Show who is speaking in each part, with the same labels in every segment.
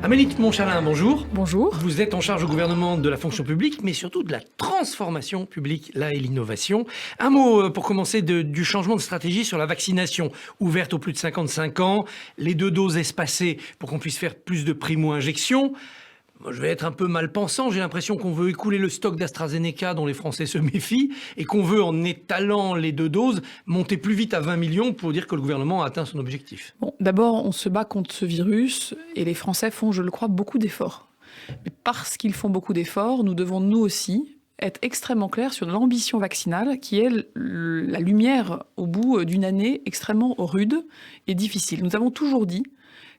Speaker 1: Amélie de Montchalin, bonjour.
Speaker 2: Bonjour.
Speaker 1: Vous êtes en charge au gouvernement de la fonction publique, mais surtout de la transformation publique, là, et l'innovation. Un mot pour commencer du changement de stratégie sur la vaccination, ouverte aux plus de 55 ans, les 2 doses espacées pour qu'on puisse faire plus de primo-injections. Je vais être un peu mal pensant, j'ai l'impression qu'on veut écouler le stock d'AstraZeneca dont les Français se méfient et qu'on veut, en étalant les 2 doses, monter plus vite à 20 millions pour dire que le gouvernement a atteint son objectif.
Speaker 2: Bon, d'abord, on se bat contre ce virus et les Français font, je le crois, beaucoup d'efforts. Mais parce qu'ils font beaucoup d'efforts, nous devons nous aussi être extrêmement clairs sur l'ambition vaccinale qui est la lumière au bout d'une année extrêmement rude et difficile. Nous avons toujours dit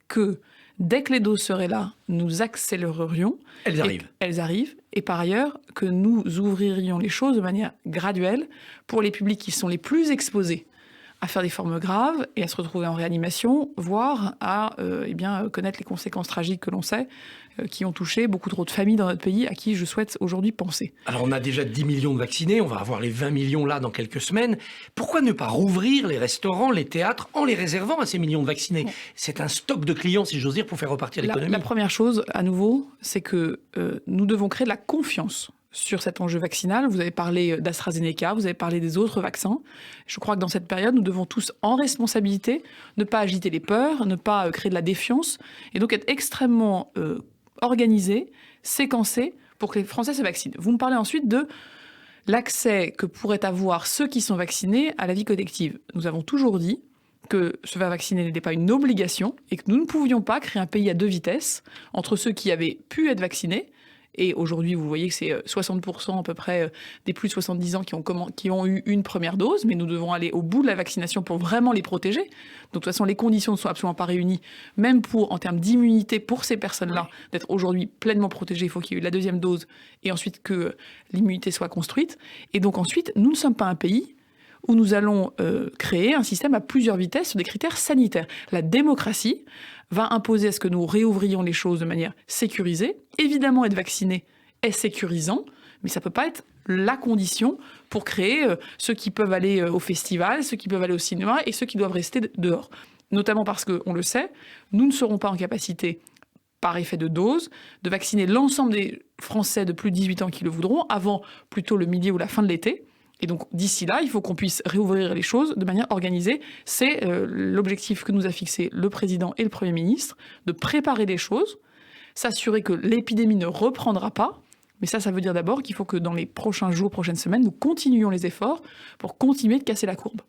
Speaker 2: que dès que les doses seraient là, nous accélérerions.
Speaker 1: Elles arrivent.
Speaker 2: Elles arrivent. Et par ailleurs, que nous ouvririons les choses de manière graduelle pour les publics qui sont les plus exposés à faire des formes graves et à se retrouver en réanimation, voire à connaître les conséquences tragiques que l'on sait, qui ont touché beaucoup trop de familles dans notre pays, à qui je souhaite aujourd'hui penser.
Speaker 1: Alors on a déjà 10 millions de vaccinés, on va avoir les 20 millions là dans quelques semaines. Pourquoi ne pas rouvrir les restaurants, les théâtres, en les réservant à ces millions de vaccinés ? C'est un stock de clients, si j'ose dire, pour faire repartir l'économie.
Speaker 2: La première chose, à nouveau, c'est que nous devons créer de la confiance sur cet enjeu vaccinal. Vous avez parlé d'AstraZeneca, vous avez parlé des autres vaccins. Je crois que dans cette période, nous devons tous, en responsabilité, ne pas agiter les peurs, ne pas créer de la défiance, et donc être extrêmement organisés, séquencés, pour que les Français se vaccinent. Vous me parlez ensuite de l'accès que pourraient avoir ceux qui sont vaccinés à la vie collective. Nous avons toujours dit que se faire vacciner n'était pas une obligation, et que nous ne pouvions pas créer un pays à 2 vitesses, entre ceux qui avaient pu être vaccinés. Et aujourd'hui, vous voyez que c'est 60% à peu près des plus de 70 ans qui ont eu une première dose, mais nous devons aller au bout de la vaccination pour vraiment les protéger. Donc de toute façon, les conditions ne sont absolument pas réunies, même en termes d'immunité pour ces personnes-là, d'être aujourd'hui pleinement protégées. Il faut qu'il y ait eu la 2e dose et ensuite que l'immunité soit construite. Et donc ensuite, nous ne sommes pas un pays où nous allons créer un système à plusieurs vitesses sur des critères sanitaires. La démocratie va imposer à ce que nous réouvrions les choses de manière sécurisée. Évidemment, être vacciné est sécurisant, mais ça ne peut pas être la condition pour créer ceux qui peuvent aller au festival, ceux qui peuvent aller au cinéma et ceux qui doivent rester dehors. Notamment parce qu'on le sait, nous ne serons pas en capacité, par effet de dose, de vacciner l'ensemble des Français de plus de 18 ans qui le voudront avant plutôt le milieu ou la fin de l'été. Et donc, d'ici là, il faut qu'on puisse réouvrir les choses de manière organisée. C'est l'objectif que nous a fixé le président et le Premier ministre, de préparer les choses, s'assurer que l'épidémie ne reprendra pas. Mais ça veut dire d'abord qu'il faut que dans les prochains jours, prochaines semaines, nous continuions les efforts pour continuer de casser la courbe.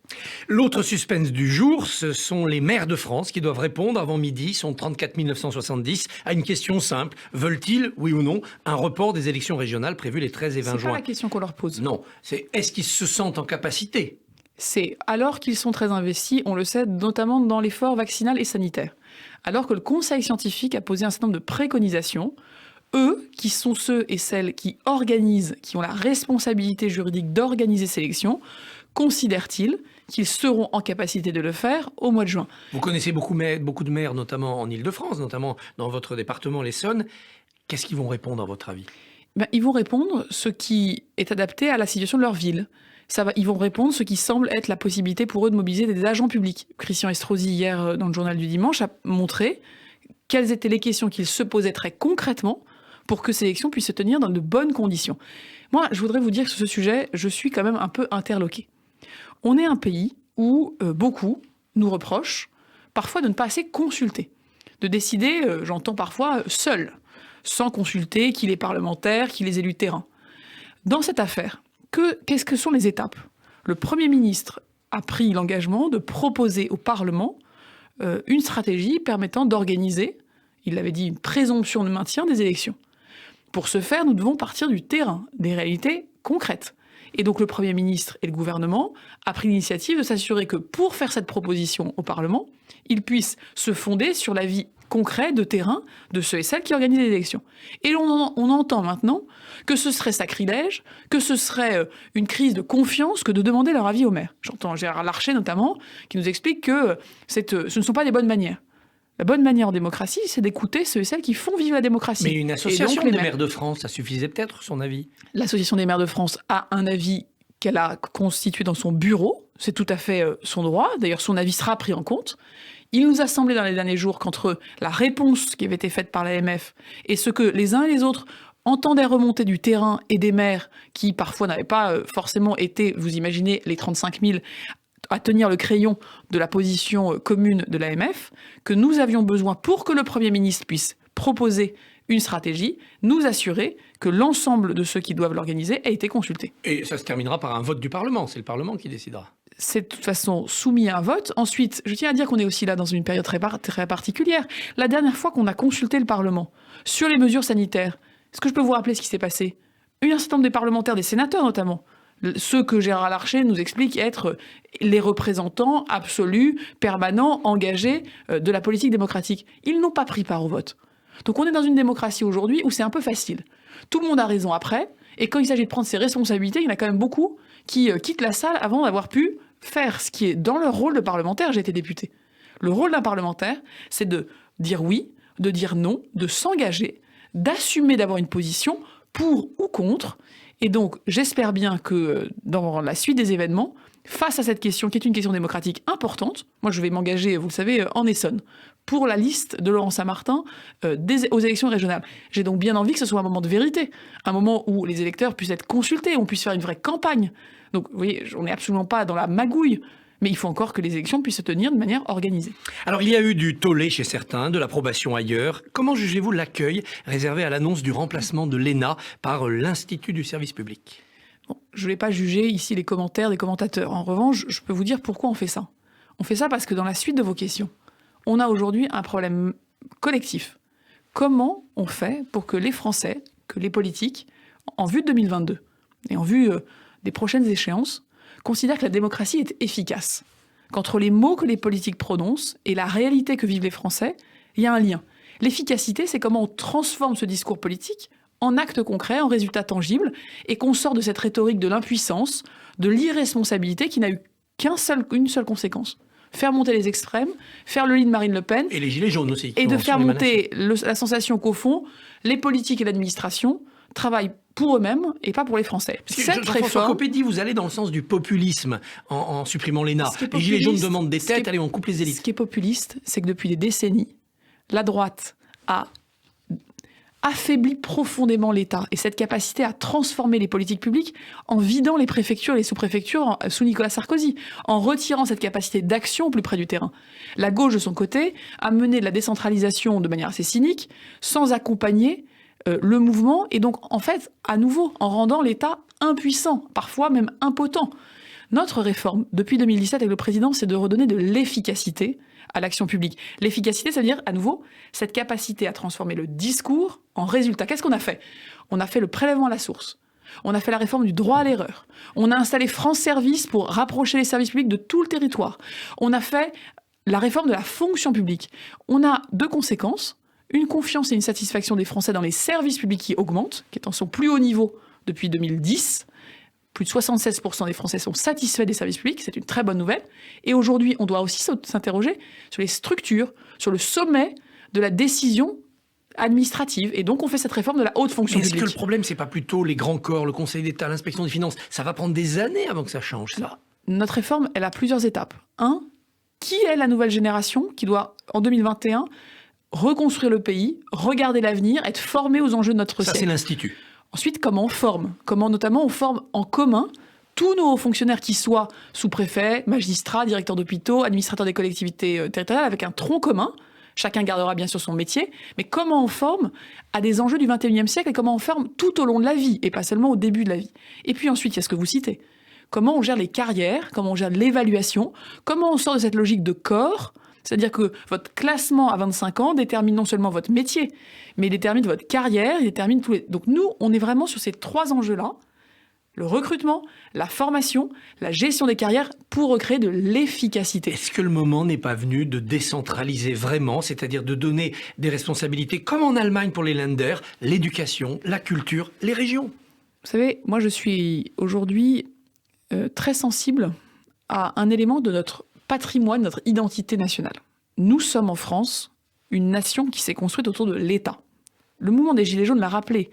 Speaker 1: L'autre suspense du jour, ce sont les maires de France qui doivent répondre avant midi, ils sont 34 970, à une question simple. Veulent-ils, oui ou non, un report des élections régionales prévues les 13 et 20 juin ?
Speaker 2: C'est pas la question qu'on leur pose.
Speaker 1: Non, c'est est-ce qu'ils se sentent en capacité ?
Speaker 2: C'est alors qu'ils sont très investis, on le sait, notamment dans l'effort vaccinal et sanitaire. Alors que le Conseil scientifique a posé un certain nombre de préconisations, eux, qui sont ceux et celles qui organisent, qui ont la responsabilité juridique d'organiser ces élections, considèrent-ils qu'ils seront en capacité de le faire au mois de juin ?
Speaker 1: Vous connaissez beaucoup de maires, notamment en Ile-de-France, notamment dans votre département, l'Essonne. Qu'est-ce qu'ils vont répondre, à votre avis ?
Speaker 2: Ils vont répondre ce qui est adapté à la situation de leur ville. Ils vont répondre ce qui semble être la possibilité pour eux de mobiliser des agents publics. Christian Estrosi, hier, dans le journal du dimanche, a montré quelles étaient les questions qu'ils se posaient très concrètement pour que ces élections puissent se tenir dans de bonnes conditions. Moi, je voudrais vous dire que sur ce sujet, je suis quand même un peu interloquée. On est un pays où beaucoup nous reprochent parfois de ne pas assez consulter, de décider, j'entends parfois, seul, sans consulter qui les parlementaires, qui les élus de terrain. Dans cette affaire, qu'est-ce que sont les étapes ? Le Premier ministre a pris l'engagement de proposer au Parlement une stratégie permettant d'organiser, il l'avait dit, une présomption de maintien des élections. Pour ce faire, nous devons partir du terrain, des réalités concrètes. Et donc le Premier ministre et le gouvernement a pris l'initiative de s'assurer que pour faire cette proposition au Parlement, ils puissent se fonder sur l'avis concret de terrain de ceux et celles qui organisent les élections. Et on entend maintenant que ce serait sacrilège, que ce serait une crise de confiance que de demander leur avis au maire. J'entends Gérard Larcher notamment qui nous explique que ce ne sont pas des bonnes manières. La bonne manière en démocratie, c'est d'écouter ceux et celles qui font vivre la démocratie.
Speaker 1: Mais une association des maires de France, ça suffisait peut-être, son avis ?
Speaker 2: L'association des maires de France a un avis qu'elle a constitué dans son bureau. C'est tout à fait son droit. D'ailleurs, son avis sera pris en compte. Il nous a semblé dans les derniers jours qu'entre la réponse qui avait été faite par l'AMF et ce que les uns et les autres entendaient remonter du terrain et des maires qui parfois n'avaient pas forcément été, vous imaginez, les 35 000 à tenir le crayon de la position commune de l'AMF, que nous avions besoin pour que le Premier ministre puisse proposer une stratégie, nous assurer que l'ensemble de ceux qui doivent l'organiser ait été consulté.
Speaker 1: Et ça se terminera par un vote du Parlement, c'est le Parlement qui décidera.
Speaker 2: C'est de toute façon soumis à un vote. Ensuite, je tiens à dire qu'on est aussi là dans une période très particulière. La dernière fois qu'on a consulté le Parlement sur les mesures sanitaires, est-ce que je peux vous rappeler ce qui s'est passé ? Un certain nombre des parlementaires, des sénateurs notamment, ceux que Gérard Larcher nous explique être les représentants absolus, permanents, engagés de la politique démocratique. Ils n'ont pas pris part au vote. Donc on est dans une démocratie aujourd'hui où c'est un peu facile. Tout le monde a raison après, et quand il s'agit de prendre ses responsabilités, il y en a quand même beaucoup qui quittent la salle avant d'avoir pu faire ce qui est dans leur rôle de parlementaire. J'ai été député. Le rôle d'un parlementaire, c'est de dire oui, de dire non, de s'engager, d'assumer d'avoir une position pour ou contre. Et donc, j'espère bien que dans la suite des événements, face à cette question, qui est une question démocratique importante, moi je vais m'engager, vous le savez, en Essonne, pour la liste de Laurent Saint-Martin aux élections régionales. J'ai donc bien envie que ce soit un moment de vérité, un moment où les électeurs puissent être consultés, on puisse faire une vraie campagne. Donc, vous voyez, on n'est absolument pas dans la magouille, mais il faut encore que les élections puissent se tenir de manière organisée.
Speaker 1: Alors, il y a eu du tollé chez certains, de l'approbation ailleurs. Comment jugez-vous l'accueil réservé à l'annonce du remplacement de l'ENA par l'Institut du service public ?
Speaker 2: Bon, je ne vais pas juger ici les commentaires des commentateurs. En revanche, je peux vous dire pourquoi on fait ça. On fait ça parce que dans la suite de vos questions, on a aujourd'hui un problème collectif. Comment on fait pour que les Français, que les politiques, en vue de 2022 et en vue des prochaines échéances, considèrent que la démocratie est efficace ? Qu'entre les mots que les politiques prononcent et la réalité que vivent les Français, il y a un lien. L'efficacité, c'est comment on transforme ce discours politique en actes concrets, en résultats tangibles, et qu'on sort de cette rhétorique de l'impuissance, de l'irresponsabilité qui n'a eu qu'une seule conséquence. Faire monter les extrêmes, faire le lit de Marine Le Pen.
Speaker 1: Et les gilets jaunes aussi.
Speaker 2: Et de faire monter la sensation qu'au fond, les politiques et l'administration travaillent pour eux-mêmes et pas pour les Français.
Speaker 1: Jean-François Copé dit vous allez dans le sens du populisme en supprimant l'ENA. Les gilets jaunes demandent des têtes, allez, on coupe les élites.
Speaker 2: Ce qui est populiste, c'est que depuis des décennies, la droite a affaiblit profondément l'État et cette capacité à transformer les politiques publiques en vidant les préfectures et les sous-préfectures sous Nicolas Sarkozy, en retirant cette capacité d'action au plus près du terrain. La gauche, de son côté, a mené de la décentralisation de manière assez cynique, sans accompagner le mouvement, et donc, en fait, à nouveau, en rendant l'État impuissant, parfois même impotent. Notre réforme, depuis 2017 avec le président, c'est de redonner de l'efficacité à l'action publique. L'efficacité, ça veut dire, à nouveau, cette capacité à transformer le discours en résultat. Qu'est-ce qu'on a fait ? On a fait le prélèvement à la source. On a fait la réforme du droit à l'erreur. On a installé France Service pour rapprocher les services publics de tout le territoire. On a fait la réforme de la fonction publique. On a deux conséquences. Une confiance et une satisfaction des Français dans les services publics qui augmentent, qui est en son plus haut niveau depuis 2010. Plus de 76% des Français sont satisfaits des services publics, c'est une très bonne nouvelle. Et aujourd'hui, on doit aussi s'interroger sur les structures, sur le sommet de la décision administrative. Et donc, on fait cette réforme de la haute fonction publique.
Speaker 1: Est-ce que le problème, c'est pas plutôt les grands corps, le Conseil d'État, l'inspection des finances ? Ça va prendre des années avant que ça change, ça.
Speaker 2: Notre réforme, elle a plusieurs étapes. Qui est la nouvelle génération qui doit, en 2021, reconstruire le pays, regarder l'avenir, être formée aux enjeux de notre siècle ?
Speaker 1: Ça, c'est l'Institut.
Speaker 2: Ensuite, comment on forme ? Comment notamment on forme en commun tous nos hauts fonctionnaires qui soient sous-préfets, magistrats, directeurs d'hôpitaux, administrateurs des collectivités territoriales, avec un tronc commun. Chacun gardera bien sûr son métier, mais comment on forme à des enjeux du XXIe siècle et comment on forme tout au long de la vie et pas seulement au début de la vie. Et puis ensuite, il y a ce que vous citez. Comment on gère les carrières, comment on gère l'évaluation, comment on sort de cette logique de corps. C'est-à-dire que votre classement à 25 ans détermine non seulement votre métier, mais il détermine votre carrière, il détermine tous les... Donc nous, on est vraiment sur ces trois enjeux-là. Le recrutement, la formation, la gestion des carrières pour recréer de l'efficacité.
Speaker 1: Est-ce que le moment n'est pas venu de décentraliser vraiment, c'est-à-dire de donner des responsabilités, comme en Allemagne pour les Länder, l'éducation, la culture, les régions ?
Speaker 2: Vous savez, moi je suis aujourd'hui très sensible à un élément de notre patrimoine, notre identité nationale. Nous sommes en France une nation qui s'est construite autour de l'État. Le mouvement des Gilets jaunes l'a rappelé.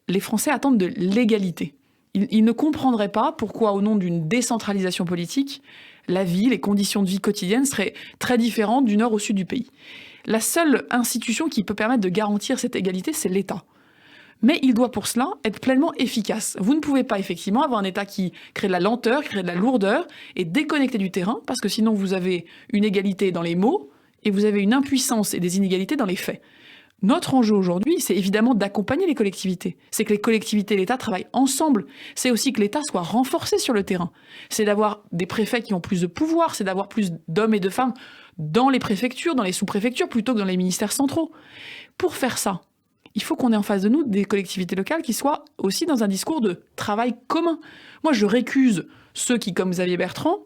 Speaker 2: Les Français attendent de l'égalité. Ils ne comprendraient pas pourquoi, au nom d'une décentralisation politique, la vie, les conditions de vie quotidiennes seraient très différentes du nord au sud du pays. La seule institution qui peut permettre de garantir cette égalité, c'est l'État. Mais il doit pour cela être pleinement efficace. Vous ne pouvez pas effectivement avoir un État qui crée de la lenteur, qui crée de la lourdeur et déconnecté du terrain, parce que sinon vous avez une égalité dans les mots et vous avez une impuissance et des inégalités dans les faits. Notre enjeu aujourd'hui, c'est évidemment d'accompagner les collectivités. C'est que les collectivités et l'État travaillent ensemble. C'est aussi que l'État soit renforcé sur le terrain. C'est d'avoir des préfets qui ont plus de pouvoir, c'est d'avoir plus d'hommes et de femmes dans les préfectures, dans les sous-préfectures, plutôt que dans les ministères centraux. Pour faire ça, il faut qu'on ait en face de nous des collectivités locales qui soient aussi dans un discours de travail commun. Moi, je récuse ceux qui, comme Xavier Bertrand,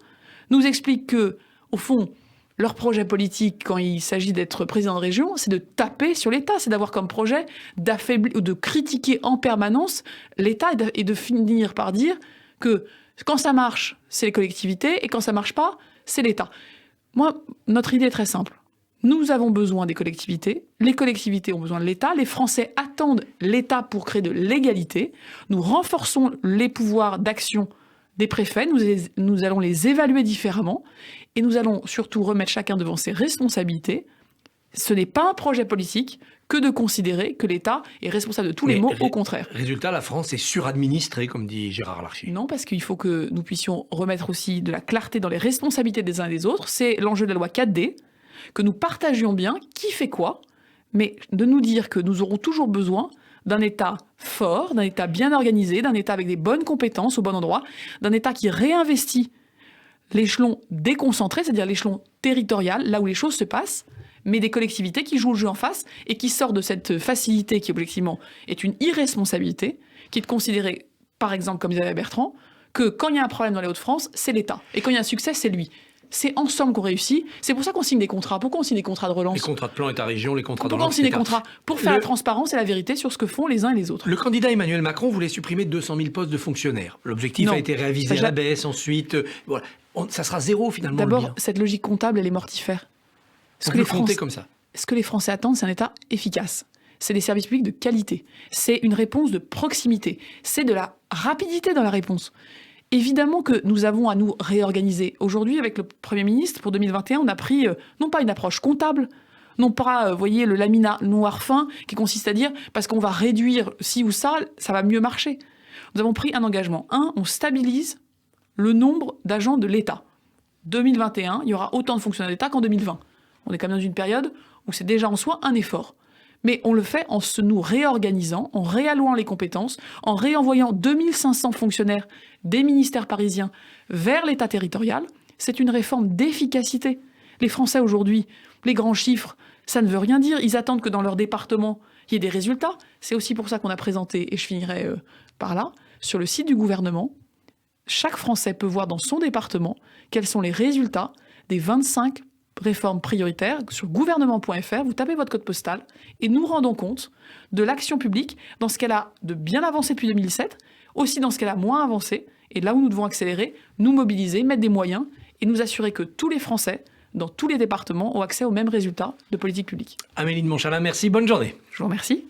Speaker 2: nous expliquent que, au fond, leur projet politique, quand il s'agit d'être président de région, c'est de taper sur l'État, c'est d'avoir comme projet d'affaiblir ou de critiquer en permanence l'État et de finir par dire que quand ça marche, c'est les collectivités, et quand ça marche pas, c'est l'État. Moi, notre idée est très simple. Nous avons besoin des collectivités, les collectivités ont besoin de l'État, les Français attendent l'État pour créer de l'égalité. Nous renforçons les pouvoirs d'action des préfets, nous allons les évaluer différemment et nous allons surtout remettre chacun devant ses responsabilités. Ce n'est pas un projet politique que de considérer que l'État est responsable de tous les maux, au contraire.
Speaker 1: Résultat, la France est suradministrée, comme dit Gérard Larcher.
Speaker 2: Non, parce qu'il faut que nous puissions remettre aussi de la clarté dans les responsabilités des uns et des autres. C'est l'enjeu de la loi 4D, que nous partagions bien qui fait quoi, mais de nous dire que nous aurons toujours besoin d'un État fort, d'un État bien organisé, d'un État avec des bonnes compétences au bon endroit, d'un État qui réinvestit l'échelon déconcentré, c'est-à-dire l'échelon territorial, là où les choses se passent, mais des collectivités qui jouent le jeu en face et qui sortent de cette facilité qui, objectivement, est une irresponsabilité, qui est de considérer, par exemple, comme disait Bertrand, que quand il y a un problème dans les Hauts-de-France, c'est l'État. Et quand il y a un succès, c'est lui. C'est ensemble qu'on réussit. C'est pour ça qu'on signe des contrats. Pourquoi on signe des contrats de relance ?
Speaker 1: Les contrats de plan État-région, les contrats de relance,
Speaker 2: pourquoi on signe des contrats ? Pour faire la transparence et la vérité sur ce que font les uns et les autres.
Speaker 1: Le candidat Emmanuel Macron voulait supprimer 200 000 postes de fonctionnaires. L'objectif a été réavisé à la baisse ensuite. Voilà. Ça sera zéro finalement.
Speaker 2: D'abord, cette logique comptable, elle est mortifère.
Speaker 1: On peut compter comme ça.
Speaker 2: Ce que les Français attendent, c'est un État efficace. C'est des services publics de qualité. C'est une réponse de proximité. C'est de la rapidité dans la réponse. Évidemment que nous avons à nous réorganiser. Aujourd'hui, avec le Premier ministre, pour 2021, on a pris non pas une approche comptable, non pas, vous voyez, le laminat noir fin, qui consiste à dire, parce qu'on va réduire ci ou ça, ça va mieux marcher. Nous avons pris un engagement. On stabilise le nombre d'agents de l'État. 2021, il y aura autant de fonctionnaires d'État qu'en 2020. On est quand même dans une période où c'est déjà en soi un effort. Mais on le fait en nous réorganisant, en réallouant les compétences, en réenvoyant 2500 fonctionnaires des ministères parisiens vers l'État territorial. C'est une réforme d'efficacité. Les Français aujourd'hui, les grands chiffres, ça ne veut rien dire. Ils attendent que dans leur département, il y ait des résultats. C'est aussi pour ça qu'on a présenté, et je finirai par là, sur le site du gouvernement, chaque Français peut voir dans son département quels sont les résultats des 25 réformes prioritaires. Sur gouvernement.fr, vous tapez votre code postal et nous rendons compte de l'action publique dans ce qu'elle a de bien avancé depuis 2007, aussi dans ce qu'elle a moins avancé, et là où nous devons accélérer, nous mobiliser, mettre des moyens et nous assurer que tous les Français, dans tous les départements, ont accès aux mêmes résultats de politique publique.
Speaker 1: Amélie de Montchalin, merci, bonne journée.
Speaker 2: Je vous remercie.